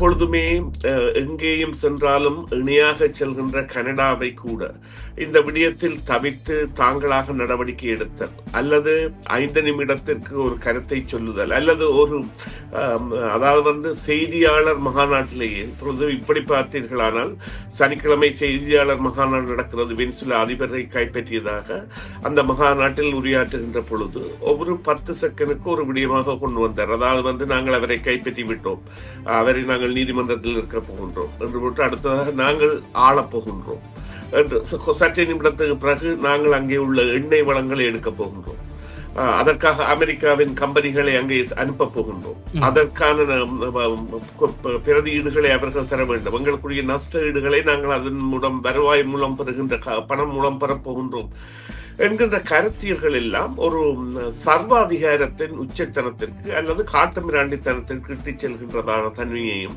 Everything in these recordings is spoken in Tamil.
எப்பொழுதுமே எங்கேயும் சென்றாலும் இணையாக செல்கின்ற கனடாவை கூட இந்த விடயத்தில் தவிர்த்து தாங்களாக நடவடிக்கை எடுத்தல் அல்லது 5 நிமிடத்திற்கு ஒரு கருத்தை சொல்லுதல் அல்லது ஒரு அதாவது செய்தியாளர் மகாநாட்டிலேயே இப்படி பார்த்தீர்களானால் சனிக்கிழமை செய்தியாளர் மகாநாடு நடக்கிறது. வெனிசுலா அதிபரை கைப்பற்றியதாக அந்த மகாநாட்டில் உரையாற்றுகின்ற பொழுது ஒவ்வொரு 10 செகண்டுக்கு ஒரு விடயமாக கொண்டு வந்தார். அதாவது நாங்கள் அவரை கைப்பற்றி விட்டோம், அவரை நாங்கள் நீதிமன்றத்தில் இருக்க போகின்றோம் என்று போட்டு அடுத்ததாக நாங்கள் ஆளப் போகின்றோம் என்று சற்று நிமிடத்துக்கு பிறகு நாங்கள் அங்கே உள்ள எண்ணெய் வளங்களை எடுக்க போகின்றோம், அதற்காக அமெரிக்காவின் கம்பெனிகளை அங்கே அனுப்ப போகின்றோம், அதற்கான பிரதியீடுகளை அவர்கள் தர வேண்டும், எங்களுக்குரிய நஷ்ட ஈடுகளை நாங்கள் அதன் மூலம் வருவாய் மூலம் பெறுகின்ற பணம் மூலம் பெறப்போகின்றோம் என்கின்ற கருத்தியல்கள் எல்லாம் ஒரு சர்வாதிகாரத்தின் உச்சத்தனத்திற்கு அல்லது காட்டுமிராண்டித்தனத்திற்கு இட்டுச் செல்கின்றதான தன்மையையும்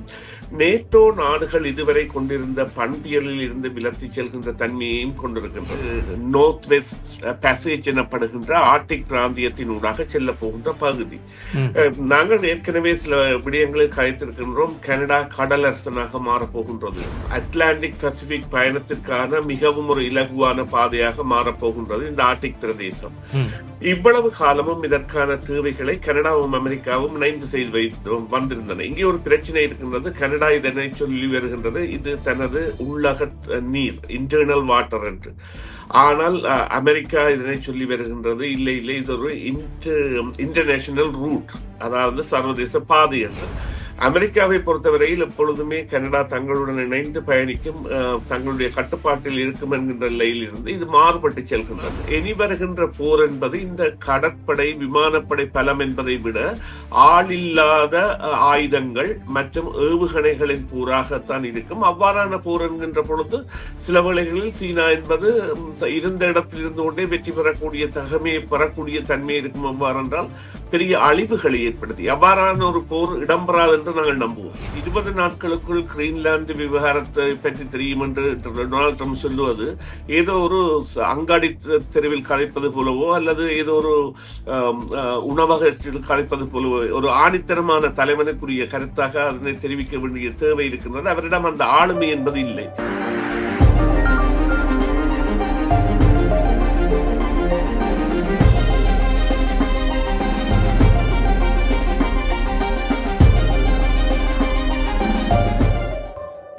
நேட்டோ நாடுகள் இதுவரை கொண்டிருந்த பண்பியலில் இருந்து விலத்தி செல்கின்ற தன்மையையும் கொண்டிருக்கின்றது. நோர்த் வெஸ்ட் பேசேஜ் எனப்படுகின்ற ஆர்டிக் பிராந்தியத்தினூடாக செல்ல போகின்ற பகுதி. நாங்கள் ஏற்கனவே சில விடயங்களில் கதைத்திருக்கின்றோம். கனடா கடலரசனாக மாறப்போகின்றது. அட்லாண்டிக் பசிபிக் பயணத்திற்கான மிகவும் ஒரு இலகுவான பாதையாக மாறப்போகின்றது இந்த ஆர்டிக் பிரதேசம். இவ்வளவு காலமும் இதற்கான தேவைகளை கனடாவும் அமெரிக்காவும் இணைந்து செய்து வைத்து வந்திருந்தன. இங்கே ஒரு பிரச்சனை இருக்கின்றது. கனடா இதனை சொல்லி வருகின்றது இது தனது உள்ளக நீர், இன்டர்னல் வாட்டர் என்று. ஆனால் அமெரிக்கா இதனை சொல்லி வருகின்றது இல்லை இல்லை, இது ஒரு இன்டர்நேஷனல் ரூட், அதாவது சர்வதேச பாதை என்று. அமெரிக்காவை பொறுத்தவரையில் எப்பொழுதுமே கனடா தங்களுடன் இணைந்து பயணிக்கும், தங்களுடைய கட்டுப்பாட்டில் இருக்கும் என்கின்ற நிலையில் இருந்து இது மாறுபட்டு செல்கின்றது. இனி வருகின்ற போர் என்பது இந்த கடற்படை விமானப்படை பலம் என்பதை விட ஆளில்லாத ஆயுதங்கள் மற்றும் ஏவுகணைகளின் போராகத்தான் இருக்கும். அவ்வாறான போர் என்கின்ற பொழுது சில வேளைகளில் சீனா என்பது இருந்த இடத்தில் இருந்து கொண்டே வெற்றி பெறக்கூடிய பெறக்கூடிய தன்மை இருக்கும். அவ்வாறென்றால் பெரிய அழிவுகளை ஏற்படுத்தி அவ்வாறான ஒரு போர் இடம்பெறாது என்று நாங்கள் நம்புவோம். 20 நாட்களுக்குள் கிரீன்லாந்து விவகாரத்தை பற்றி தெரியும் என்று டொனால்ட் ட்ரம்ப் சொல்லுவது ஏதோ ஒரு அங்காடி தெருவில் கலைப்பது போலவோ அல்லது ஏதோ ஒரு உணவகத்தில் கலைப்பது போலவோ ஒரு ஆணித்தரமான தலைவனுக்குரிய கருத்தாக அதனை தெரிவிக்க வேண்டிய தேவை இருக்கின்றது. அவரிடம் அந்த ஆளுமை என்பது இல்லை.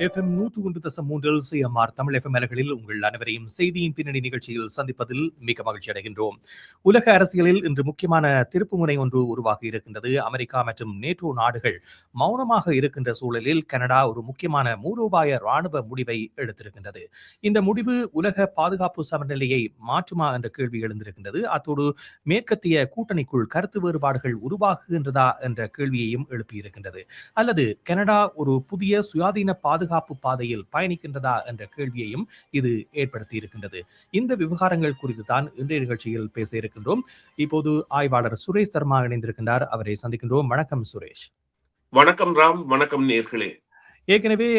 FM 101.3 CMR தமிழ் FM அலைகளில் உங்கள் அனைவரையும் செய்தியின் பின்னணி நிகழ்ச்சியில் சந்திப்பதில் மிக மகிழ்ச்சி அடைகின்றோம். உலக அரசியலில் இன்று முக்கியமான திருப்புமுனை ஒன்று உருவாகி இருக்கின்றது. அமெரிக்கா மற்றும் நேட்டோ நாடுகள் மௌனமாக இருக்கின்ற சூழலில் கனடா ஒரு முக்கியமான மூலோபாய ராணுவ முடிவை எடுத்திருக்கின்றது. இந்த முடிவு உலக பாதுகாப்பு சமநிலையை மாற்றுமா என்ற கேள்வி எழுந்திருக்கின்றது. அத்தோடு மேற்கத்திய கூட்டணிக்குள் கருத்து வேறுபாடுகள் உருவாகுகின்றதா என்ற கேள்வியையும் எழுப்பியிருக்கின்றது. அல்லது கனடா ஒரு புதிய சுயாதீன பாதுகாப்பு பாதையில் பயணிக்கின்றதா என்ற கேள்வியையும் இது ஏற்படுத்தி இருக்கின்றது. இந்த விவகாரங்கள் குறித்து தான் இன்றைய நிகழ்ச்சியில் பேச இருக்கின்றோம். இப்போது ஆய்வாளர் சுரேஷ் சர்மா இணைந்திருக்கின்றார். அவரை சந்திக்கின்றோம். வணக்கம் சுரேஷ். வணக்கம் ராம். வணக்கம் நேயர்களே. ஏற்கனவே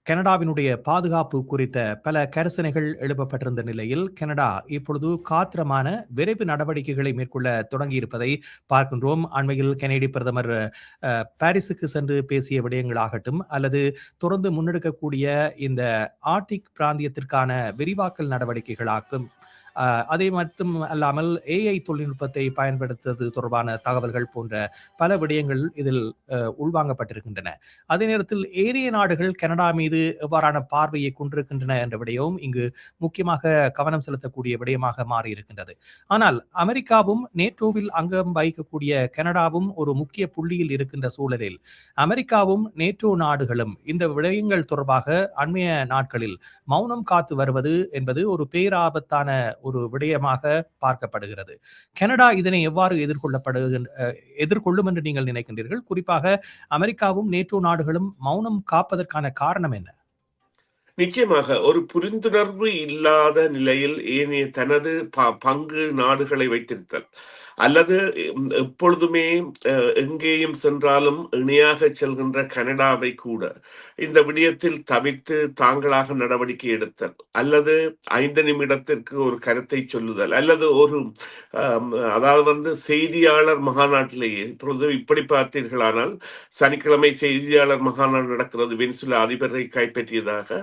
கனடாவினுடைய பாதுகாப்பு குறித்த பல கரிசனைகள் எழுப்பப்பட்டிருந்த நிலையில் கனடா இப்பொழுது காத்திரமான விரைவு நடவடிக்கைகளை மேற்கொள்ள தொடங்கியிருப்பதை பார்க்கின்றோம். அண்மையில் கனேடிய பிரதமர் பாரிஸுக்கு சென்று பேசிய விடயங்களாகட்டும் அல்லது தொடர்ந்து முன்னெடுக்கக்கூடிய இந்த ஆர்டிக் பிராந்தியத்திற்கான விரிவாக்கல் நடவடிக்கைகளாகும், அதே மட்டும் அல்லாமல் AI தொழில்நுட்பத்தை பயன்படுத்துவது தொடர்பான தகவல்கள் போன்ற பல விடயங்கள் இதில் உள்வாங்கப்பட்டிருக்கின்றன. அதே நேரத்தில் ஏனைய நாடுகள் கனடா மீது எவ்வாறான பார்வையை கொண்டிருக்கின்றன என்ற விடயமும் இங்கு முக்கியமாக கவனம் செலுத்தக்கூடிய விடயமாக மாறியிருக்கின்றது. ஆனால் அமெரிக்காவும் நேட்டோவில் அங்கம் வகிக்கக்கூடிய கனடாவும் ஒரு முக்கிய புள்ளியில் இருக்கின்ற சூழலில் அமெரிக்காவும் நேட்டோ நாடுகளும் இந்த விடயங்கள் தொடர்பாக அண்மைய நாட்களில் மௌனம் காத்து வருவது என்பது ஒரு பேராபத்தான ஒரு விடயமாக பார்க்கப்படுகிறது. கனடா இதனை எவ்வாறு எதிர்கொள்ளும் என்று நீங்கள் நினைக்கின்றீர்கள்? குறிப்பாக அமெரிக்காவும் நேட்டோ நாடுகளும் மௌனம் காப்பதற்கான காரணம் என்ன? நிச்சயமாக ஒரு புரிந்துணர்வு இல்லாத நிலையில் ஏனைய தனது பங்கு நாடுகளை வைத்திருத்தல், அல்லது எப்பொழுதுமே எங்கேயும் சென்றாலும் இணையாக செல்கின்ற கனடாவை கூட இந்த விடயத்தில் தவிர்த்து தாங்களாக நடவடிக்கை எடுத்தல், அல்லது 5 நிமிடத்திற்கு ஒரு கருத்தை சொல்லுதல், அல்லது ஒரு அதாவது செய்தியாளர் மகாநாட்டிலேயே இப்பொழுது இப்படி பார்த்தீர்களானால், சனிக்கிழமை செய்தியாளர் மகாநாடு நடக்கிறது. வெனிசுலா அதிபரை கைப்பற்றியதாக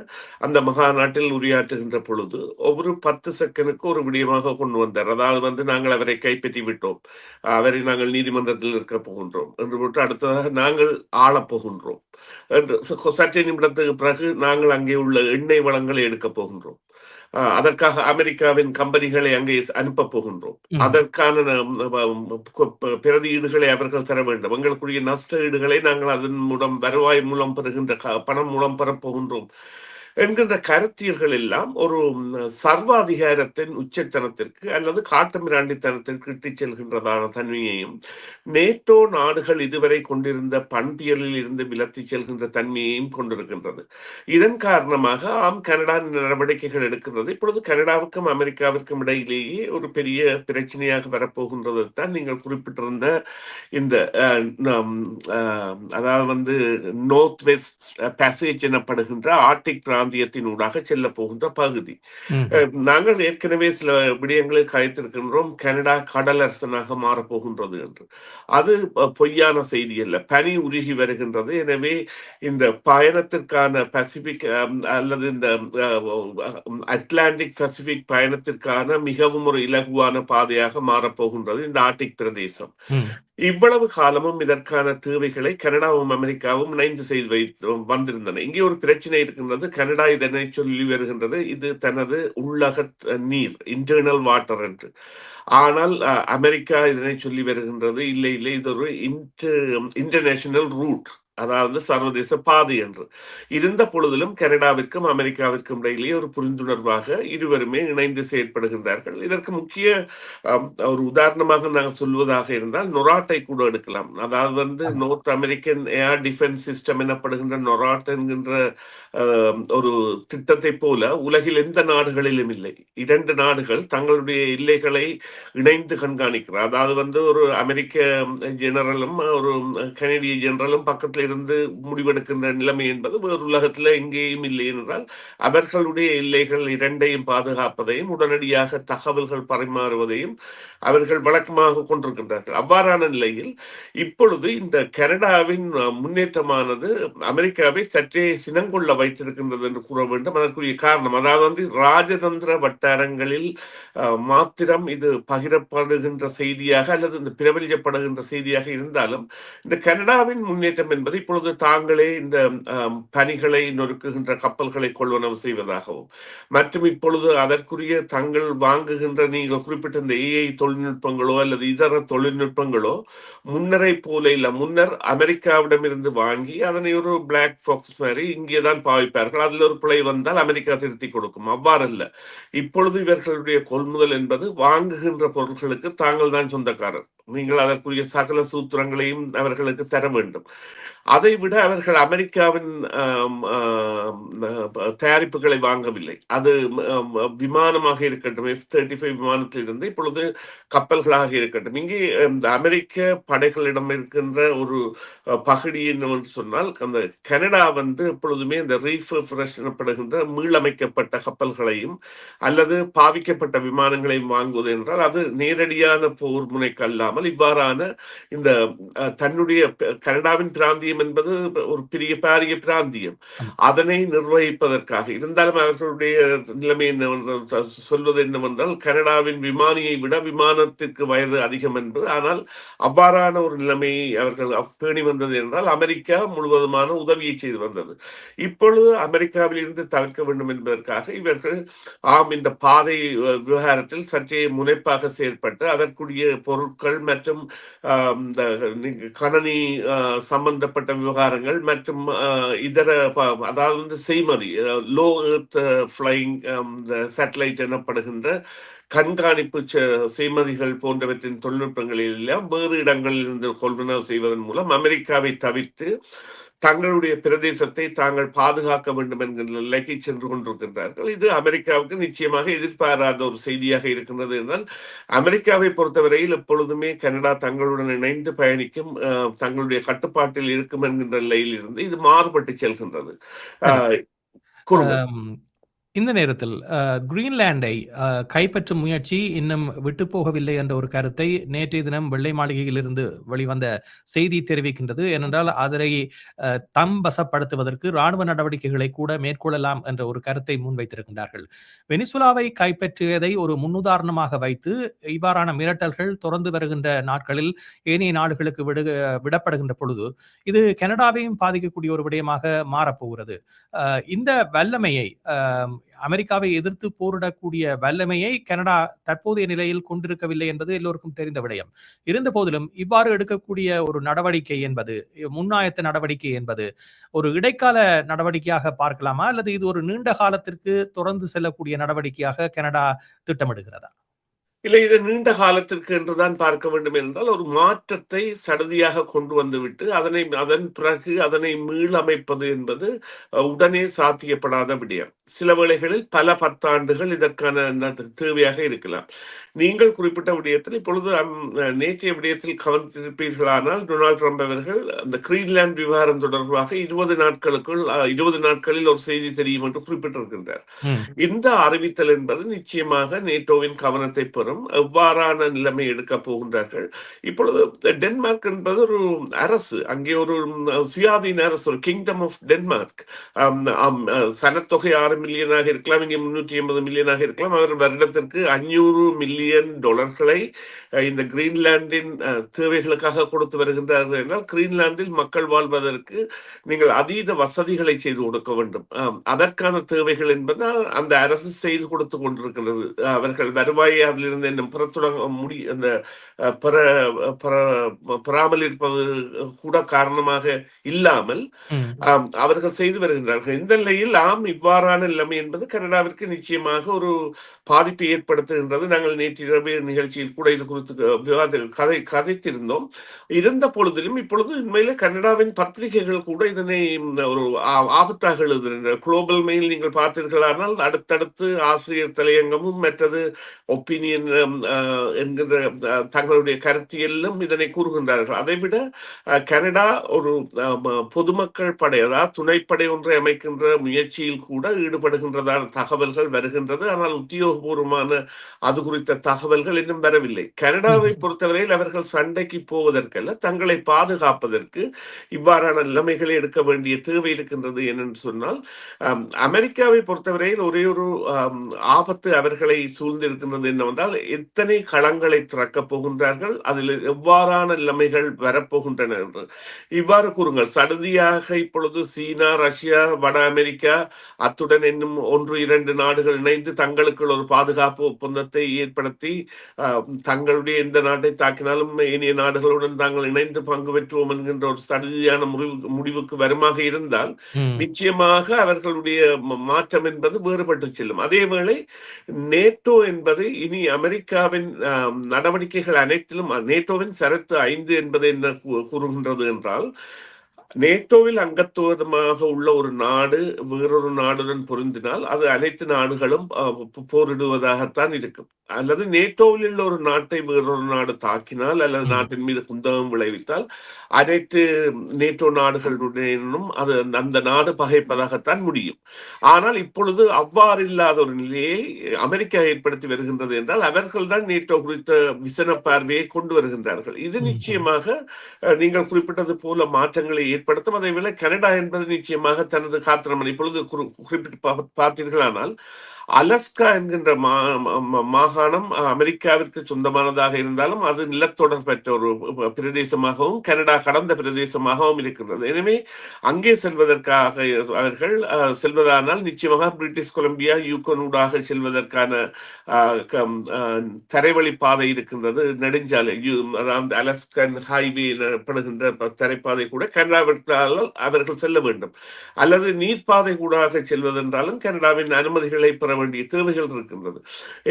அந்த மகாநாட்டில் உரையாற்றுகின்ற பொழுது ஒவ்வொரு 10 செகண்டுக்கு ஒரு விடயமாக கொண்டு வந்தார். அதாவது நாங்கள் அவரை கைப்பற்றி விட்டோம், அவரை நாங்கள் நீதிமன்றத்தில் இருக்க போகின்றோம் என்று போட்டு, அடுத்ததாக நாங்கள் ஆளப் போகின்றோம் என்று சற்றே நிமிடத்துக்கு பிறகு நாங்கள் அங்கே உள்ள எண்ணெய் வளங்களை எடுக்கப் போகின்றோம், அதற்காக அமெரிக்காவின் கம்பெனிகளை அங்கே அனுப்ப போகின்றோம், அதற்கான பிரதியீடுகளை அவர்கள் தர வேண்டும், எங்களுக்குரிய நஷ்ட ஈடுகளை நாங்கள் அதன் மூலம் வருவாய் மூலம் பெறுகின்ற பணம் மூலம் பெறப்போகின்றோம் என்கின்ற கருத்தியல்கள் எல்லாம் ஒரு சர்வாதிகாரத்தின் உச்சத்தனத்திற்கு அல்லது காட்டுமிராண்டித்தனத்திற்கு இட்டுச் செல்கின்றதான தன்மையையும், நேட்டோ நாடுகள் இதுவரை கொண்டிருந்த பண்பியலில் இருந்து விலத்தி செல்கின்ற தன்மையையும் கொண்டிருக்கின்றது. இதன் காரணமாக கனடா நடவடிக்கைகள் எடுக்கின்றது. இப்பொழுது கனடாவுக்கும் அமெரிக்காவிற்கும் இடையிலேயே ஒரு பெரிய பிரச்சனையாக வரப்போகின்றது தான் நீங்கள் குறிப்பிட்டிருந்த இந்த அதாவது நோர்த் வெஸ்ட் பேசேஜ் எனப்படுகின்ற ஆர்டிக் பிராந்தியத்தினூடாக செல்ல போகின்ற பகுதி. நாங்கள் ஏற்கனவே சில விடயங்களை கதைத்திருக்கின்றோம், கனடா கடலரசனாக மாறப்போகின்றது என்று. அது பொய்யான செய்தி அல்ல. பனி உருகி வருகின்றது. எனவே இந்த பயணத்திற்கான பசிபிக் அல்லது இந்த அட்லாண்டிக் பசிபிக் பயணத்திற்கான மிகவும் ஒரு இலகுவான பாதையாக மாறப்போகின்றது இந்த ஆர்டிக் பிரதேசம். இவ்வளவு காலமும் இதற்கான தேவைகளை கனடாவும் அமெரிக்காவும் இணைந்து செய்து வைத்து வந்திருந்தன. இங்கே ஒரு பிரச்சனை இருக்கின்றது. கனடா இதனை சொல்லி வருகின்றது, இது தனது உள்ளக நீர், இன்டர்னல் வாட்டர் என்று. ஆனால் அமெரிக்கா இதனை சொல்லி வருகின்றது, இல்லை இல்லை, இது ஒரு இன்டர்நேஷனல் ரூட், அதாவது சர்வதேச பாதை என்று. இருந்த பொழுதிலும் கனடாவிற்கும் அமெரிக்காவிற்கும் இடையிலேயே ஒரு புரிந்துணர்வாக இருவருமே இணைந்து செயற்படுகின்றார்கள். இதற்கு முக்கிய ஒரு உதாரணமாக நாங்கள் சொல்வதாக இருந்தால் நொராட்டை கூட எடுக்கலாம். அதாவது North American air defence system எனப்படுகின்ற நொராட் என்கின்ற ஒரு திட்டத்தை போல உலகில் எந்த நாடுகளிலும் இல்லை. 2 நாடுகள் தங்களுடைய எல்லைகளை இணைந்து கண்காணிக்கிறார். அதாவது ஒரு அமெரிக்க ஜெனரலும் ஒரு கனடிய ஜெனரலும் பக்கத்தில் இருந்து முடிவெடுக்கின்ற நிலைமை என்பது வேறு உலகத்தில் எங்கேயும் இல்லை என்றால், அவர்களுடைய எல்லைகள் 2ஐயும் பாதுகாப்பதையும் உடனடியாக தகவல்கள் பரிமாறுவதையும் அவர்கள் வழக்கமாக கொண்டிருக்கின்றார்கள். அவ்வாறான நிலையில் இப்பொழுது இந்த கனடாவின் முன்னேற்றமானது அமெரிக்காவை சற்றே சினங்கொள்ள வைத்திருக்கின்றது என்று கூற வேண்டும். அதற்குரிய காரணம், அதாவது ராஜதந்திர வட்டாரங்களில் மாத்திரம் இது பகிரப்படுகின்ற செய்தியாக அல்லது இந்த பிரபலிக்கப்படுகின்ற செய்தியாக இருந்தாலும், இந்த கனடாவின் முன்னேற்றம் என்பது இப்பொழுது தாங்களே இந்த பணிகளை நொறுக்குகின்ற கப்பல்களை கொள்வனவு செய்வதாகவும், மற்றும் இப்பொழுது அதற்குரிய தங்கள் வாங்குகின்ற, நீங்கள் குறிப்பிட்ட இந்த ஏஐ தொழில்நுட்பங்களோ அல்லது இதர தொழில்நுட்பங்களோ முன்னரை போல இல்ல. முன்னர் அமெரிக்காவிடமிருந்து வாங்கி அதனை ஒரு பிளாக் பாக்ஸ் மாதிரி இங்கேதான் பாவிப்பார்கள். அதில் ஒரு பிழை வந்தால் அமெரிக்கா திருத்தி கொடுக்கும். அவ்வாறல்ல. இப்பொழுது இவர்களுடைய கொள்முதல் என்பது வாங்குகின்ற பொருட்களுக்கு தாங்கள் தான் சொந்தக்காரர். நீங்கள் அதற்குரிய சகல சூத்திரங்களையும் அவர்களுக்கு தர வேண்டும். அதை விட அவர்கள் அமெரிக்காவின் தயாரிப்புகளை வாங்கவில்லை. அது விமானமாக இருக்கட்டும், F-35 விமானத்திலிருந்து இப்பொழுது கப்பல்களாக இருக்கட்டும், இங்கே அமெரிக்க படைகளிடம் இருக்கின்ற ஒரு பகுதி என்னவென்று சொன்னால், அந்த கனடா எப்பொழுதுமே இந்த ரீஃப்ரெஷ் எனப்படுகின்ற மீளமைக்கப்பட்ட கப்பல்களையும் அல்லது பாவிக்கப்பட்ட விமானங்களையும் வாங்குவது என்றால் அது நேரடியான போர் முனைக்கு அல்லாமல் இவ்வாறான இந்த தன்னுடைய கனடாவின் பிராந்திய என்பது ஒரு பெரிய பாரிய பிராந்தியம், அதனை நிர்வகிப்பதற்காக. இருந்தாலும் அவர்களுடைய நிலைமை என்னவென்றால், சொல்வது என்னவென்றால், கனடாவின் விமானியை விட விமானத்திற்கு வயது அதிகம் என்பது. ஆனால் அவ்வாறான ஒரு நிலைமையை அவர்கள் பேணி வந்தது என்றால் அமெரிக்கா முழுவதுமான உதவியை செய்து வந்தது. இப்பொழுது அமெரிக்காவில் இருந்து தவிர்க்க வேண்டும் என்பதற்காக இவர்கள் இந்த பாதை விவகாரத்தில் சற்றே முனைப்பாக செயற்பட்டு அதற்குரிய பொருட்கள் மற்றும் கணனி சம்பந்தப்பட்ட விவகாரங்கள் மற்றும் இதர, அதாவது செய்மதி, லோ எர்த் ஃபிளைங் சேட்டலைட் எனப்படுகின்ற கண்காணிப்பு செய்மதிகள் போன்றவற்றின் தொழில்நுட்பங்களில் எல்லாம் வேறு இடங்களில் இருந்து கொள்வனவு செய்வதன் மூலம் அமெரிக்காவை தவிர்த்து தங்களுடைய பிரதேசத்தை தாங்கள் பாதுகாக்க வேண்டும் என்கின்ற நிலைக்கு சென்று கொண்டிருக்கின்றார்கள். இது அமெரிக்காவுக்கு நிச்சயமாக எதிர்பாராத ஒரு செய்தியாக இருக்கின்றது என்றால், அமெரிக்காவை பொறுத்தவரையில் எப்பொழுதுமே கனடா தங்களுடன் இணைந்து பயணிக்கும், தங்களுடைய கட்டுப்பாட்டில் இருக்கும் என்கின்ற நிலையில் இருந்து இது மாறுபட்டு செல்கின்றது. சரி. ஆஹ் கூறுங்கள். அம் இந்த நேரத்தில் கிரீன்லாண்டை கைப்பற்றும் முயற்சி இன்னும் விட்டு போகவில்லை என்ற ஒரு கருத்தை நேற்றைய தினம் வெள்ளை மாளிகையிலிருந்து வெளிவந்த செய்தி தெரிவிக்கின்றது. ஏனென்றால் அதனை தம் வசப்படுத்துவதற்கு ராணுவ நடவடிக்கைகளை கூட மேற்கொள்ளலாம் என்ற ஒரு கருத்தை முன்வைத்திருக்கின்றார்கள். வெனிசுலாவை கைப்பற்றியதை ஒரு முன்னுதாரணமாக வைத்து இவ்வாறான மிரட்டல்கள் தொடர்ந்து வருகின்ற நாட்களில் ஏனைய நாடுகளுக்கு விடப்படுகின்ற பொழுது இது கனடாவையும் பாதிக்கக்கூடிய ஒரு விடயமாக மாறப்போகிறது. இந்த வல்லமையை அமெரிக்காவை எதிர்த்து போரிடக்கூடிய வல்லமையை கனடா தற்போதைய நிலையில் கொண்டிருக்கவில்லை என்பது எல்லோருக்கும் தெரிந்த விடயம். இருந்த போதிலும் இவ்வாறு எடுக்கக்கூடிய ஒரு நடவடிக்கை என்பது, முன்னாயத்த நடவடிக்கை என்பது ஒரு இடைக்கால நடவடிக்கையாக பார்க்கலாமா, அல்லது இது ஒரு நீண்ட காலத்திற்கு தொடர்ந்து செல்லக்கூடிய நடவடிக்கையாக கனடா திட்டமிடுகிறதா? இல்லை, இது நீண்ட காலத்திற்கு என்றுதான் பார்க்க வேண்டும் என்றால், ஒரு மாற்றத்தை சடதியாக கொண்டு வந்துவிட்டு அதன் பிறகு அதனை மீளமைப்பது என்பது உடனே சாத்தியப்படாத விடயம். சில வேளைகளில் பல பத்தாண்டுகள் இதற்கான தேவையாக இருக்கலாம். நீங்கள் குறிப்பிட்ட விடயத்தில் இப்பொழுது நேற்றைய விடயத்தில் கவனித்திருப்பீர்களானால், டொனால்ட் ட்ரம்ப் அவர்கள் அந்த கிரீன்லாந்து விவகாரம் தொடர்பாக 20 நாட்களில் ஒரு செய்தி தெரியும் என்று குறிப்பிட்டிருக்கின்றார். இந்த அறிவித்தல் என்பது நிச்சயமாக நேட்டோவின் கவனத்தை பெறும். எவ்வாறான நிலைமை எடுக்க போகின்றார்கள். இப்பொழுது டென்மார்க் என்பது ஒரு அரசு, அங்கே ஒரு சுயாதீன அரசு, ஒரு கிங்டம் ஆஃப் டென்மார்க். சனத்தொகை 6 மில்லியனாக இருக்கலாம், இங்கே 380 மில்லியனாக இருக்கலாம். அவர் வருடத்திற்கு $500 மில்லியன் இந்த கிரீன்லாந்தின் தேவைகளுக்காக கொடுத்து வருகின்றார்கள் என்றால், கிரீன்லாந்தில் மக்கள் வாழ்வதற்கு நீங்கள் அதீத வசதிகளை செய்து கொடுக்க வேண்டும். அதற்கான தேவைகள் என்பது அந்த அரசு செய்து கொடுத்து கொண்டிருக்கிறது. அவர்கள் வருவாயை அதிலிருந்து அந்த பெறாமல் இருப்பது கூட காரணமாக இல்லாமல் அவர்கள் செய்து வருகின்றார்கள். இந்த நிலையில் இவ்வாறான நிலைமை என்பது கனடாவிற்கு நிச்சயமாக ஒரு பாதிப்பை ஏற்படுத்துகின்றது. நாங்கள் நேற்று இரவு நிகழ்ச்சியில் கூட இது குறித்து கதைத்திருந்தோம். இருந்த பொழுதிலும் இப்பொழுது உண்மையில கனடாவின் பத்திரிகைகள் கூட இதனை ஒரு ஆபத்தாக எழுதுகின்றன. குளோபல் மெயில் நீங்கள் பார்த்தீர்களானால் அடுத்தடுத்து ஆசிரியர் தலையங்கமும் மற்றது ஒப்பீனியன் என்கிற தங்களுடைய கருத்தியலும் இதனை கூறுகின்றார்கள். அதைவிட கனடா ஒரு பொதுமக்கள் படை, அதாவது துணைப்படை ஒன்றை அமைக்கின்ற முயற்சியில் கூட ஈடுபடுகின்றதான தகவல்கள் வருகின்றது. ஆனால் உத்தியோகபூர்வமான அது குறித்த தகவல்கள் இன்னும் வரவில்லை. கனடாவை பொறுத்தவரையில் அவர்கள் சண்டைக்கு போவதற்கல்ல, தங்களை பாதுகாப்பதற்கு இவ்வாறான நிலைமைகளை எடுக்க வேண்டிய தேவை இருக்கின்றது. என்னென்னு சொன்னால், அமெரிக்காவை பொறுத்தவரையில் ஒரே ஒரு ஆபத்து அவர்களை சூழ்ந்திருக்கின்றது என்னவென்றால், எத்தனை களங்களை திறக்கப் போகின்றார்கள், அதில் எவ்வாறான நிலைமைகள் வரப்போகின்றன என்று இவ்வாறு கூறுங்கள். சடுதியாக இப்பொழுது சீனா, ரஷ்யா, வட அமெரிக்கா, அத்துடன் இன்னும் 1-2 நாடுகள் இணைந்து தங்களுக்குள் ஒரு பாதுகாப்பு ஒப்பந்தத்தை ஏற்படுத்தி தங்களுடைய எந்த நாட்டை தாக்கினாலும் ஏனைய நாடுகளுடன் தாங்கள் இணைந்து பங்கு பெற்றுவோம் என்கின்ற ஒரு சடுதியான முடிவுக்கு வருமாக இருந்தால் நிச்சயமாக அவர்களுடைய மாற்றம் என்பது வேறுபட்டு செல்லும். அதேவேளை நேட்டோ என்பது இனி அமெரிக்காவின் நடவடிக்கைகள் அனைத்திலும் நேட்டோவின் சரத்து 5 என்பது என்ன கூறுகின்றது என்றால், நேட்டோவில் அங்கத்துவமாக உள்ள ஒரு நாடு வேறொரு நாடுடன் பொருந்தினால் அது அனைத்து நாடுகளும் போரிடுவதாகத்தான் இருக்கும். அல்லது நேட்டோவில் உள்ள ஒரு நாட்டை வேறொரு நாடு தாக்கினால் அல்லது நாட்டின் மீது குந்தகம் விளைவித்தால் அனைத்து நேட்டோ நாடுகளுடனும் அது அந்த நாடு பகைப்பதாகத்தான் முடியும். ஆனால் இப்பொழுது அவ்வாறு இல்லாத ஒரு நிலையை அமெரிக்கா ஏற்படுத்தி வருகின்றது என்றால் அவர்கள்தான் நேட்டோ குறித்த விசன பார்வையை கொண்டு வருகின்றார்கள். இது நிச்சயமாக நீங்கள் குறிப்பிட்டது போல மாற்றங்களை ஏற்படுத்தும். அதை விட கனடா என்பது நிச்சயமாக தனது காத்திரமன் இப்பொழுது குறிப்பிட்டு பார்த்தீர்களானால், அலஸ்கா என்கின்ற மாகாணம் அமெரிக்காவிற்கு சொந்தமானதாக இருந்தாலும் அது நிலத்தொடர் பெற்ற ஒரு பிரதேசமாகவும் கனடா கடந்த பிரதேசமாகவும் இருக்கின்றது. எனவே அங்கே செல்வதற்காக அவர்கள் செல்வதானால் நிச்சயமாக பிரிட்டிஷ் கொலம்பியா யூகனூடாக செல்வதற்கான தரைவழி பாதை இருக்கின்றது, நெடுஞ்சாலை, அதாவது அலஸ்கன் ஹைவே எனப்படுகின்ற தரைப்பாதை கூட கனடாவிற்கால் அவர்கள் செல்ல வேண்டும். அல்லது நீர்ப்பாதை கூடாக செல்வதென்றாலும் கனடாவின் அனுமதிகளை பெற வேண்டிய தேவைகள் இருக்கின்றது.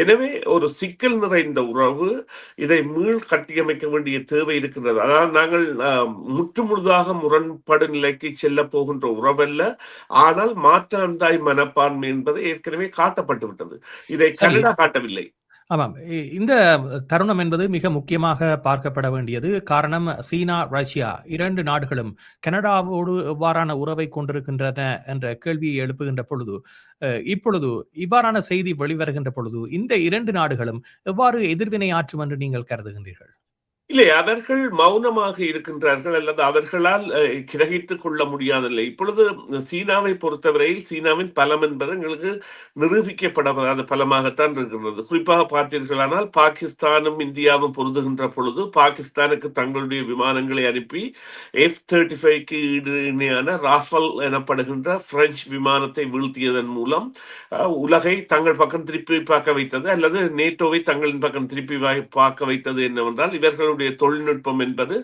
எனவே ஒரு சிக்கல் நிறைந்த உறவு, இதை மீள் கட்டியமைக்க வேண்டிய தேவை இருக்கின்றது. அதாவது நாங்கள் முற்று முழுதாக முரண்படு நிலைக்கு செல்ல போகின்ற உறவல்ல, ஆனால் மாற்றாந்தாய் மனப்பான்மை என்பது ஏற்கனவே காட்டப்பட்டு விட்டது. இதை சரி. கனடா காட்டவில்லை. ஆமாம். இந்த தருணம் என்பது மிக முக்கியமாக பார்க்கப்பட வேண்டியது. காரணம் சீனா, ரஷ்யா 2 நாடுகளும் கனடாவோடு எவ்வாறான உறவை கொண்டிருக்கின்றன என்ற கேள்வியை எழுப்புகின்ற பொழுது, இப்பொழுது இவ்வாறான செய்தி வெளிவருகின்ற பொழுது, இந்த 2 நாடுகளும் எவ்வாறு எதிர்வினை ஆற்றும் என்று நீங்கள் கருதுகின்றீர்கள்? இல்லை, அவர்கள் மௌனமாக இருக்கின்றார்கள் அல்லது அவர்களால் கிரகித்துக் கொள்ள முடியாதில்லை. இப்பொழுது சீனாவை பொறுத்தவரையில் சீனாவின் பலம் என்பது எங்களுக்கு நிரூபிக்கப்படாத பலமாகத்தான் இருக்கின்றது. குறிப்பாக பார்த்தீர்களானால் பாகிஸ்தானும் இந்தியாவும் பொருதுகின்ற பொழுது பாகிஸ்தானுக்கு தங்களுடைய விமானங்களை அனுப்பி F-35க்கு ஈடு இணையான ராஃபல் எனப்படுகின்ற பிரெஞ்சு விமானத்தை வீழ்த்தியதன் மூலம் உலகை தங்கள் பக்கம் திருப்பி பார்க்க வைத்தது, அல்லது நேட்டோவை தங்களின் பக்கம் திருப்பி பார்க்க வைத்தது என்னவென்றால் இவர்களுடைய தொழில்நுட்பம் என்பது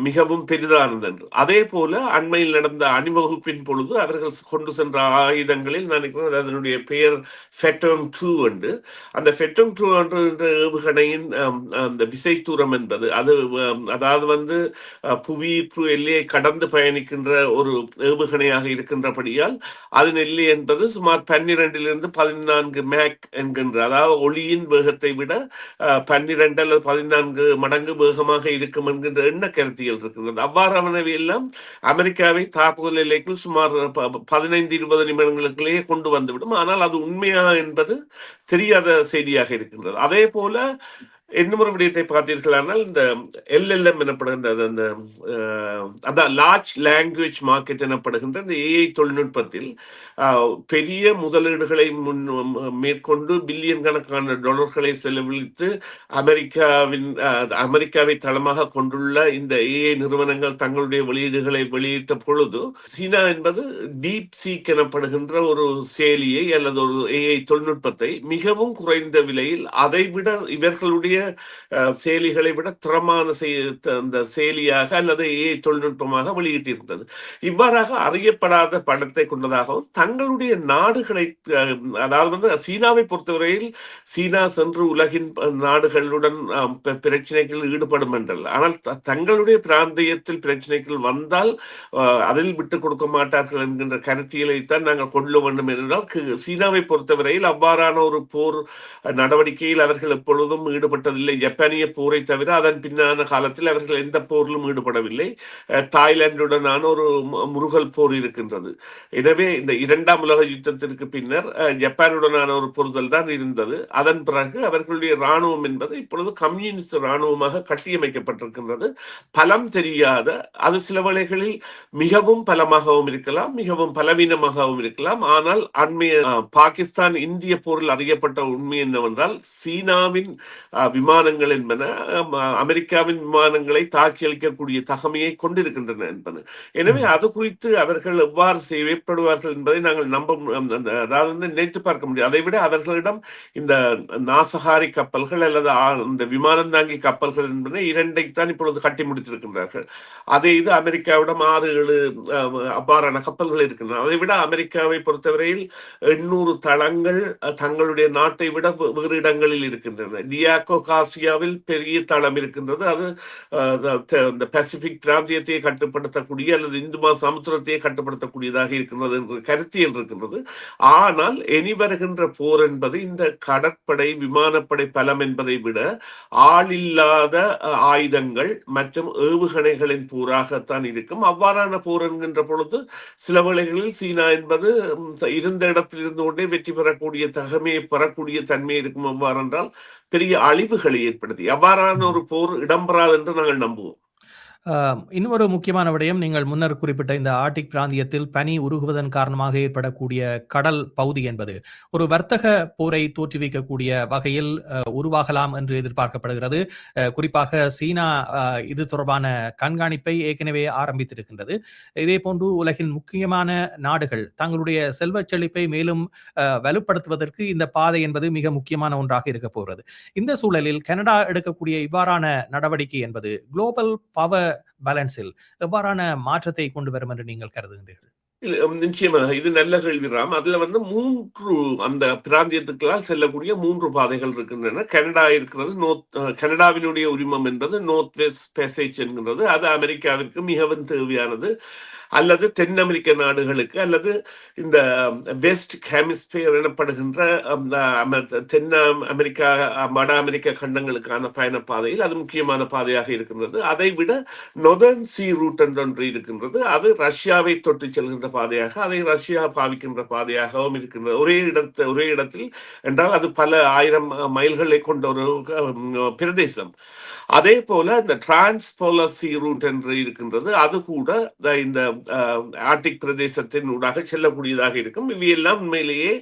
மிகவும் பெரிதானது என்று. அதே போல அண்மையில் நடந்த அணிவகுப்பின் பொழுது அவர்கள் கொண்டு சென்ற ஆயுதங்களில் நான் நினைக்கிறேன் அதனுடைய பெயர் ஃபெட்டோங் 2 என்று. அந்த ஃபெட்டோங் 2 என்ற ஏவுகணையின் அந்த விசை தூரம் என்பது அது அதாவது புவியீர்ப்பு எல்லையை கடந்து பயணிக்கின்ற ஒரு ஏவுகணையாக இருக்கின்றபடியால் அதன் எல்லை என்பது சுமார் 12 14 மேக் என்கின்ற, அதாவது ஒளியின் வேகத்தை விட 12 அல்லது 14 மடங்கு வேகமாக இருக்கும் என்கின்ற எண்ண கருத்தியல் இருக்கின்றது. அவ்வாறானவை எல்லாம் அமெரிக்காவை தாக்குதல் எல்லைக்குள் சுமார் 15-20 நிமிடங்களுக்குள்ளேயே கொண்டு வந்துவிடும். ஆனால் அது உண்மையா என்பது தெரியாத செய்தியாக இருக்கின்றது. அதே போல இன்னொரு விடயத்தை பார்த்தீர்களானால் இந்த LLM எனப்படுகின்ற அந்த அதான் லார்ஜ் லாங்குவேஜ் மார்க்கெட் எனப்படுகின்ற இந்த AI தொழில்நுட்பத்தில் பெரிய முதலீடுகளை மேற்கொண்டு பில்லியன் கணக்கான டாலர்களை செலவழித்து அமெரிக்காவை தளமாக கொண்டுள்ள இந்த AI நிறுவனங்கள் தங்களுடைய வெளியீடுகளை வெளியிட்ட பொழுது சீனா என்பது டீப் சீக் எனப்படுகின்ற ஒரு செயலியை அல்லது ஒரு AI தொழில்நுட்பத்தை மிகவும் குறைந்த விலையில் அதைவிட இவர்களுடைய செயலிகளை விட திறமான அந்த செயலியாக அல்லது AI தொழில்நுட்பமாக வெளியிட்டிருந்தது. இவ்வாறாக அறியப்படாத பணத்தை கொண்டதாகவும் தங்களுடைய நாடுகளை, அதாவது சீனாவை பொறுத்தவரையில் சீனா சென்று உலகின் நாடுகளுடன் பிரச்சனைகள் ஈடுபடும் என்றல்ல, ஆனால் தங்களுடைய பிராந்தியத்தில் பிரச்சனைகள் வந்தால் அதில் விட்டுக் கொடுக்க மாட்டார்கள் என்கின்ற கருத்தியலைத்தான் நாங்கள் கொள்ள வேண்டும் என்றால் சீனாவை பொறுத்தவரையில் அவ்வாறான ஒரு போர் நடவடிக்கையில் அவர்கள் எப்பொழுதும் ஈடுபட்டதில்லை. ஜப்பானிய போரை தவிர அதன் பின்னான காலத்தில் அவர்கள் எந்த போரிலும் ஈடுபடவில்லை. தாய்லாந்துடனான ஒரு முருகல் போர் இருக்கின்றது. எனவே இந்த 2ஆம் உலக யுத்தத்திற்கு பின்னர் ஜப்பானுடனான ஒரு பொருதல் தான் இருந்தது. அதன் பிறகு அவர்களுடைய இராணுவம் என்பது இப்பொழுது கம்யூனிஸ்ட் இராணுவமாக கட்டியமைக்கப்பட்டிருக்கின்றது. பலம் தெரியாத, அது சில வேளைகளில் மிகவும் பலமாகவும் இருக்கலாம், மிகவும் பலவீனமாகவும் இருக்கலாம். ஆனால் அண்மைய பாகிஸ்தான் இந்திய போரில் அறியப்பட்ட உண்மை என்னவென்றால் சீனாவின் விமானங்கள் என்பன அமெரிக்காவின் விமானங்களை தாக்கி அளிக்கக்கூடிய தகமையை கொண்டிருக்கின்றன என்பது. எனவே அது குறித்து அவர்கள் எவ்வாறு செய்யப்படுவார்கள் என்பதை நாங்கள் அதாவது நினைத்து பார்க்க முடியும். அதைவிட அவர்களிடம் இந்த நாசகாரி கப்பல்கள் அல்லது இந்த விமானம் தாங்கி கப்பல்கள் என்பதை 2ஐத்தான் இப்பொழுது கட்டி முடித்திருக்கின்றார்கள். அதே இது அமெரிக்காவிடம் 6-7 அவ்வாறான கப்பல்கள் இருக்கின்றன. அதை விட அமெரிக்காவை பொறுத்தவரையில் 800 தளங்கள் தங்களுடைய நாட்டை விட வேறு இடங்களில் இருக்கின்றன. டியாகோ காசியாவில் பெரிய தளம் இருக்கின்றது. அது இந்த பசிபிக் பிராந்தியத்தை கட்டுப்படுத்தக்கூடிய அல்லது இந்து சமுத்திரத்தையே கட்டுப்படுத்தக்கூடியதாக இருக்கின்றது என்ற கருத்தியல் இருக்கின்றது. ஆனால் இனி வருகின்ற போர் என்பது இந்த கடற்படை விமானப்படை பலம் என்பதை விட ஆளில்லாத ஆயுதங்கள் மற்றும் ஏவுகணைகளின் போராகத்தான் இருக்கும். அவ்வாறான போர் என்கின்ற பொழுது சில வேளைகளில் சீனா என்பது இருந்த இடத்தில் இருந்து கொண்டே வெற்றி பெறக்கூடிய தகமையை பெறக்கூடிய தன்மை இருக்கும். எவ்வாறு என்றால் பெரிய அழிவுகளை ஏற்படுத்தி அவ்வாறான ஒரு போர் இடம்பெறாது என்று நாங்கள் நம்புவோம். இன்னொரு முக்கியமான விடயம், நீங்கள் முன்னர் குறிப்பிட்ட இந்த ஆர்டிக் பிராந்தியத்தில் பனி உருகுவதன் காரணமாக ஏற்படக்கூடிய கடல் பகுதி என்பது ஒரு வர்த்தக போரை தோற்றுவிக்கக்கூடிய வகையில் உருவாகலாம் என்று எதிர்பார்க்கப்படுகிறது. குறிப்பாக சீனா இது தொடர்பான கண்காணிப்பை ஏற்கனவே ஆரம்பித்திருக்கின்றது. இதே போன்று உலகின் முக்கியமான நாடுகள் தங்களுடைய செல்வச் செழிப்பை மேலும் வலுப்படுத்துவதற்கு இந்த பாதை என்பது மிக முக்கியமான ஒன்றாக இருக்க போகிறது. இந்த சூழலில் கனடா எடுக்கக்கூடிய இவ்வாறான நடவடிக்கை என்பது குளோபல் பவர் பேலன்ஸில் எவ்வாறான மாற்றத்தை கொண்டு வரும் என்று நீங்கள் கருதுகின்றீர்கள்? நிச்சயமாக இது நல்ல கேள்வி ராம். அதுல வந்து 3 அந்த பிராந்தியத்துக்கெல்லாம் செல்லக்கூடிய 3 பாதைகள் இருக்கின்றன. கனடா இருக்கிறது. கனடாவினுடைய உரிமம் என்பது நார்த் வெஸ்ட் பேசேஜ் என்கிறது. அது அமெரிக்காவிற்கு மிகவும் தேவையானது. அல்லது தென் அமெரிக்க நாடுகளுக்கு அல்லது இந்த வெஸ்ட் ஹெமிஸ்பியர் எனப்படுகின்ற தென் அமெரிக்கா வட அமெரிக்க கண்டங்களுக்கான பயண பாதையில் அது முக்கியமான பாதையாக இருக்கின்றது. அதை விட நொதர்ன் சி ரூட் என்றொன்று இருக்கின்றது. அது ரஷ்யாவை தொட்டு செல்கின்ற பாதையாக, அதை ரஷ்யா பாவிக்கின்ற பாதையாகவும் இருக்கின்றது. ஒரே இடத்தில் என்றால் அது பல ஆயிரம் மைல்களை கொண்ட ஒரு பிரதேசம். அதே போல இந்த டிரான்ஸ்போலர் சி ரூட் என்று இருக்கின்றது. அது கூட இந்த ஆர்டிக் பிரதேசத்தின் ஊடாக செல்லக்கூடியதாக இருக்கும். இவையெல்லாம் உண்மையிலேயே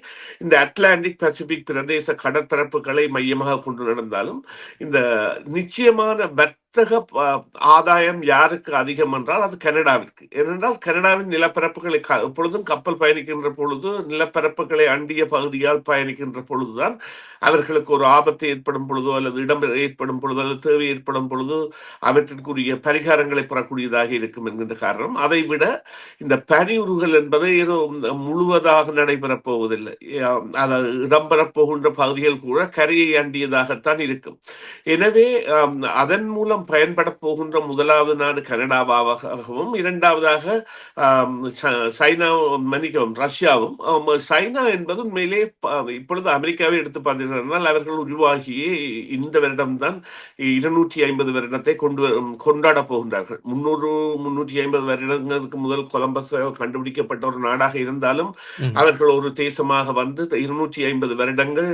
இந்த அட்லாண்டிக் பசிபிக் பிரதேச கடற்பரப்புகளை மையமாக கொண்டு நடந்தாலும் இந்த நிச்சயமான வர்த்தக ஆதாயம் யாருக்கு அதிகம் என்றால் அது கனடாவிற்கு. ஏனென்றால் கனடாவின் நிலப்பரப்புகளை எப்பொழுதும் கப்பல் பயணிக்கின்ற பொழுது நிலப்பரப்புகளை அண்டிய பகுதியால் பயணிக்கின்ற பொழுதுதான் அவர்களுக்கு ஒரு ஆபத்து ஏற்படும் பொழுதோ அல்லது இடம் ஏற்படும் பொழுதோ அல்லது தேவை ஏற்படும் பொழுது அவற்றிற்குரிய பரிகாரங்களை பெறக்கூடியதாக இருக்கும் என்கின்ற காரணம். அதை விட இந்த பனியுறுகள் என்பது ஏதோ முழுவதாக நடைபெறப் போவதில்லை. அதாவது இடம்பெறப் போகின்ற பகுதிகள் கூட கரையை அண்டியதாகத்தான் இருக்கும். எனவே அதன் மூலம் பயன்பட போகின்ற முதலாவது நாடு கனடாவாகவும், இரண்டாவதாக சைனா மன்னிக்கவும் ரஷ்யாவும். சைனா என்பது உண்மையிலே இப்பொழுது அமெரிக்காவை எடுத்து பார்த்தீர்கள், அவர்கள் உருவாகியே இந்த வருடம்தான் 250 வருடத்தை கொண்டாட போகின்றார்கள். 350 வருடங்களுக்கு முதல் கொலம்பஸ் கண்டுபிடிக்கப்பட்ட ஒரு நாடாக இருந்தாலும் அவர்கள் ஒரு தேசமாக வந்து 250 வருடங்கள்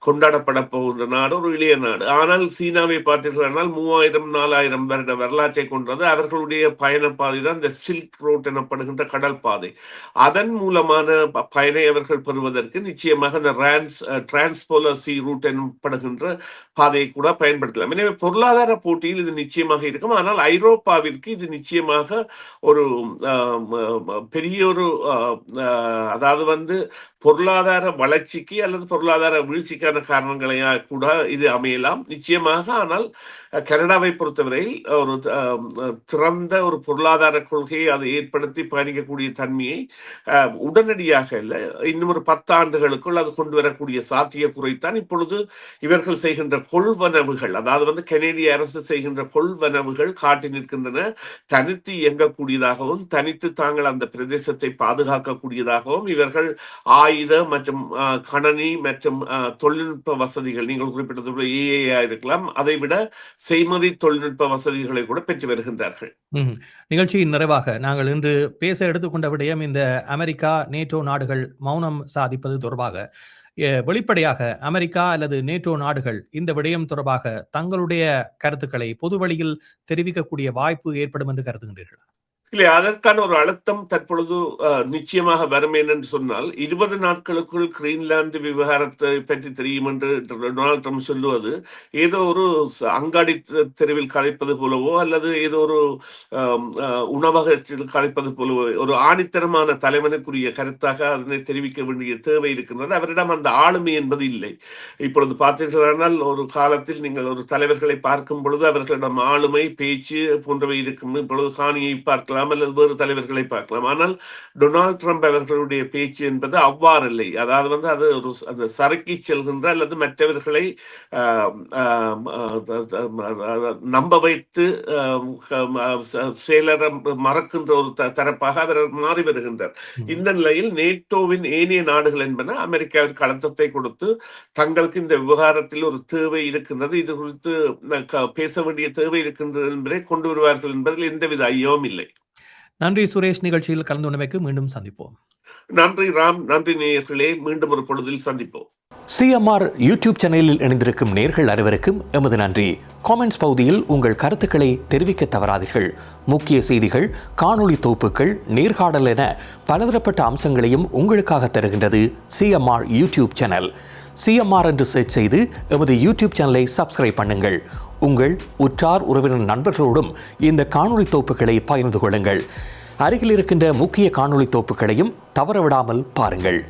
கொண்டாடப்பட போகின்ற நாடு ஒரு இளைய நாடு. ஆனால் சீனாவை பார்த்தீர்கள் 3000-4000 வருட வரலாற்றை கொண்டது. அவர்களுடைய பயணப்பாதை தான் இந்த சில்க் ரோட் எனப்படுகின்ற கடல் பாதை. அதன் மூலமான பயனை அவர்கள் பெறுவதற்கு நிச்சயமாக இந்த டிரான்ஸ்போலர் சி ரூட் எனப்படுகின்ற பாதையை கூட பயன்படுத்தலாம். எனவே பொருளாதார போட்டியில் இது நிச்சயமாக இருக்கும். ஆனால் ஐரோப்பாவிற்கு இது நிச்சயமாக ஒரு பெரிய ஒரு அதாவது வந்து பொருளாதார வளர்ச்சிக்கு அல்லது பொருளாதார வீழ்ச்சிக்கான காரணங்களையாக கூட இது அமையலாம் நிச்சயமாக. ஆனால் கனடாவை பொறுத்தவரையில் ஒரு திறந்த ஒரு பொருளாதார கொள்கையை அதை ஏற்படுத்தி பயணிக்கக்கூடிய தன்மையை உடனடியாக இல்லை, இன்னும் ஒரு 10 ஆண்டுகளுக்குள் அது கொண்டு வரக்கூடிய சாத்திய குறைத்தான் இப்பொழுது இவர்கள் செய்கின்ற கொள்வனவுகள், அதாவது வந்து கனேடிய அரசு செய்கின்ற கொள்வனவுகள் காட்டி நிற்கின்றன. தனித்து இயங்கக்கூடியதாகவும் தனித்து தாங்கள் அந்த பிரதேசத்தை பாதுகாக்கக்கூடியதாகவும் இவர்கள் ஆயுத மற்றும் கணனி மற்றும் தொழில்நுட்ப வசதிகள், நீங்கள் குறிப்பிட்டது ஏஐ இருக்கலாம், அதை விட செய்மதி தொழில்நுட்ப வசதிகளை கூட பெற்று வருகின்றார்கள். நிகழ்ச்சியின் நிறைவாக நாங்கள் இன்று பேச எடுத்துக்கொண்ட விடயம் இந்த அமெரிக்கா நேட்டோ நாடுகள் மௌனம் சாதிப்பது தொடர்பாக. வெளிப்படையாக அமெரிக்கா அல்லது நேட்டோ நாடுகள் இந்த விடயம் தொடர்பாக தங்களுடைய கருத்துக்களை பொது வழியில் தெரிவிக்கக்கூடிய வாய்ப்பு ஏற்படும் என்று கருதுகின்றீர்களா? இல்லை, அதற்கான ஒரு அழுத்தம் தற்பொழுது நிச்சயமாக வரும். என்று சொன்னால் 20 நாட்களுக்குள் கிரீன்லாந்து விவகாரத்தை பற்றி தெரியும் என்று டொனால்ட் ட்ரம்ப் சொல்லுவது ஏதோ ஒரு அங்காடி தெருவில் கலைப்பது போலவோ அல்லது ஏதோ ஒரு உணவகத்தில் கலைப்பது போலவோ ஒரு ஆணித்தரமான தலைவனுக்குரிய கருத்தாக அதனை தெரிவிக்க வேண்டிய தேவை இருக்கின்றது. அவரிடம் அந்த ஆளுமை என்பது இல்லை. இப்பொழுது பார்த்தீர்களானால் ஒரு காலத்தில் நீங்கள் ஒரு தலைவர்களை பார்க்கும் பொழுது அவர்களிடம் ஆளுமை, பேச்சு போன்றவை இருக்கும். இப்பொழுது காணியை பார்க்கலாம் அல்லது வேறு தலைவர்களை பார்க்கலாம். ஆனால் டொனால்ட் ட்ரம்ப் அவர்களுடைய பேச்சு என்பது அவ்வாறு இல்லை. அதாவது வந்து அது ஒரு அந்த சறுக்கி செல்கின்ற அல்லது மற்றவர்களை நம்ப வைத்து செயலற மறக்கின்ற ஒரு தரப்பாக அவர் மாறி வருகின்றார். இந்த நிலையில் நேட்டோவின் ஏனைய நாடுகள் என்பன அமெரிக்காவிற்கு அழுத்தத்தை கொடுத்து தங்களுக்கு இந்த விவகாரத்தில் ஒரு தேவை இருக்கின்றது, இது குறித்து பேச வேண்டிய தேவை இருக்கின்றது என்பதை கொண்டு வருவார்கள் என்பதில் எந்தவித ஐயமும் இல்லை. நன்றி சுரேஷ், நிகழ்ச்சியில் கலந்து கொண்டமைக்கு மீண்டும் சந்திப்போம். நன்றி ராம், நன்றி நேயர்களே, மீண்டும் ஒரு பொழுதில் சந்திப்போம். சிஎம்ஆர் யூடியூப் சேனலில் இணைந்திருக்கும் நேயர்கள் அனைவருக்கும் எமது நன்றி. காமெண்ட்ஸ் பகுதியில் உங்கள் கருத்துக்களை தெரிவிக்க தவறாதீர்கள். முக்கிய செய்திகள், காணொளி தொகுப்புகள், நேர்காணல் என பலதரப்பட்ட அம்சங்களையும் உங்களுக்காக தருகின்றது சிஎம்ஆர் யூடியூப் சேனல். சிஎம்ஆர் என்று சர்ச் செய்து எமது யூடியூப் சேனலை சப்ஸ்கிரைப் பண்ணுங்கள். உங்கள் உற்றார் உறவினர் நண்பர்களோடும் இந்த காணொளி தொகுப்புகளை பகிர்ந்து கொள்ளுங்கள். அருகில் இருக்கின்ற முக்கிய காணொளி தொகுப்புகளையும் தவறவிடாமல் பாருங்கள்.